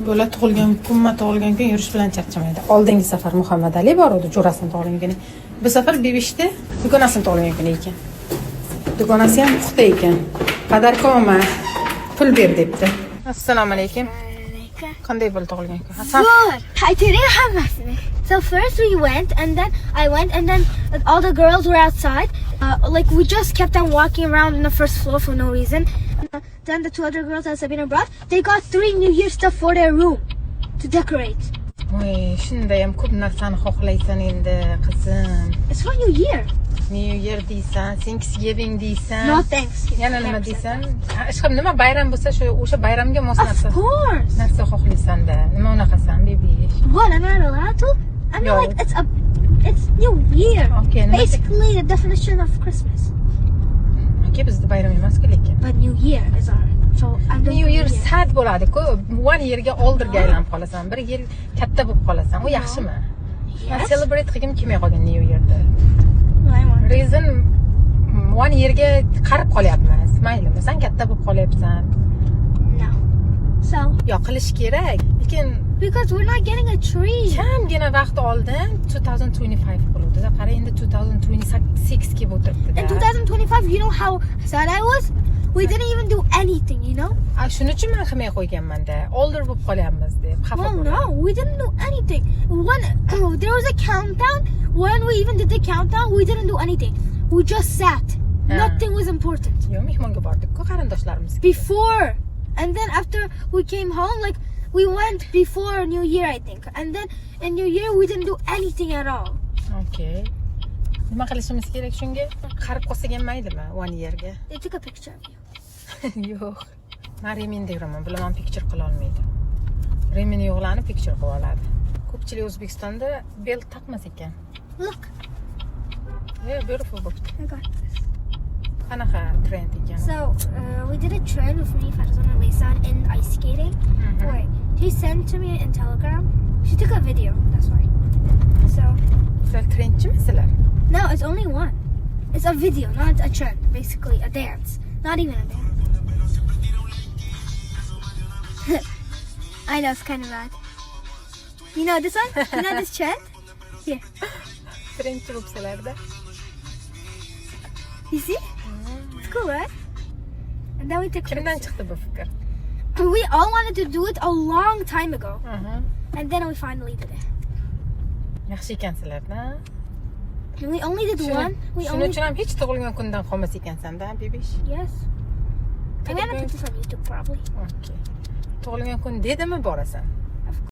Bola tug'ilgan kun yurish bilan charchamaydi. Oldingi safar Muhammad Ali boruvdi, jo'rasini tug'ilgan kuni. Bu safar Bebishda dugonasini tug'ilgan kuni ekan. Dugonasi ham puxta ekan. Qadarkoma pul ber debdi. Assalomu alaykum. Qanday bo'ldi tug'ilgan kun? Good. I didn't have nothing. So first we went, and then I went, and then all the girls were outside. Like we just kept on walking around on the first floor for no reason. Then the two other girls that Sabina brought, they got 3 New Year stuff for their room to decorate. Voy, shunda ham ko'p narsani xohlaysan endi, qizim. It's for New Year. New Year deysan, Thanksgiving deysan. No Thanksgiving. Yana nima deysan? Ishqim, nima bayram bo'lsa, o'sha bayramga mos narsa. Of course. Narsa xohlaysan-da. Nima unaqasan, bebish? What? I'm not allowed to? I mean, No. like it's New Year. Okay, Basically the definition of Christmas. Okay, bizda bayram emas-ku lekin. But New Year is our. So I'm doing New Year sad bo'ladi-ku. 1 yilga oldirga aylanib qolasan. 1 yil katta bo'lib qolasan. U yaxshimi? Men Yes. celebrate qilgim kelmay qolgan New Year'da. I want. Reason 1 yilga qarib qolyapmiz. Maylimi? Sen katta bo'lib qolyapsan. No. So Yo, qilish kerak. Lekin because we're not getting a tree. kamgina vaqt oldin 2025 bo'ldi. Qara endi 2026 kelib o'tiribdi-da. In 2025, you know how sad I was? We didn't even do anything, you know? Shuning uchun men qilmay qo'yganman-da. Oldir bo'lib qolyapmiz deb xafa Well, bo'ldim. no, we didn't do anything. When there was a countdown, when we even did the countdown, we didn't do anything. We just sat. Nothing was important. Yo, mehmonga bordik-ku qarindoshlarimiz. Before, and then after we came home, like we went before New Year, I think. And then in New Year, we didn't do anything at all. Okay. Nima qilishimiz kerak shunga? Qarib qolsak ham maylimi 1 yerga? They took a picture of you. Yo'q. Men Reminda yuraman, bilaman picture qila olmaydi. Remin yo'qlarni picture qilib oladi. Ko'pchilik O'zbekistonda belt taqmas ekan. Look, Yeah, beautiful bo'pti. I got this. Qanaqa trend ekan? So, we did a trend with me, Farzana and Laysan in ice skating. Wait, she sent to me in Telegram. She took a video, that's why. So, Sizlar trendchimisizlar? no, it's only one. It's a video, not a trend. Basically, a dance. Not even a dance. I know, it's kind of bad. You know this one? You know this trend? Here. Trendchi bo'libsizlar-da. You see? It's cool, right? And then we took Kimdan pictures. chiqdi bu fikr? We all wanted to do it a long time ago. Mhm. And then we finally did it. Yaxshi ekansizlar-da. And we only did one. We Shuning only. uchun ham hech tug'ilgan kundan qolmas ekansan-da, bebish. Yes. I'm gonna put this on YouTube probably. Okay. Tug'ilgan kun dedimi borasan?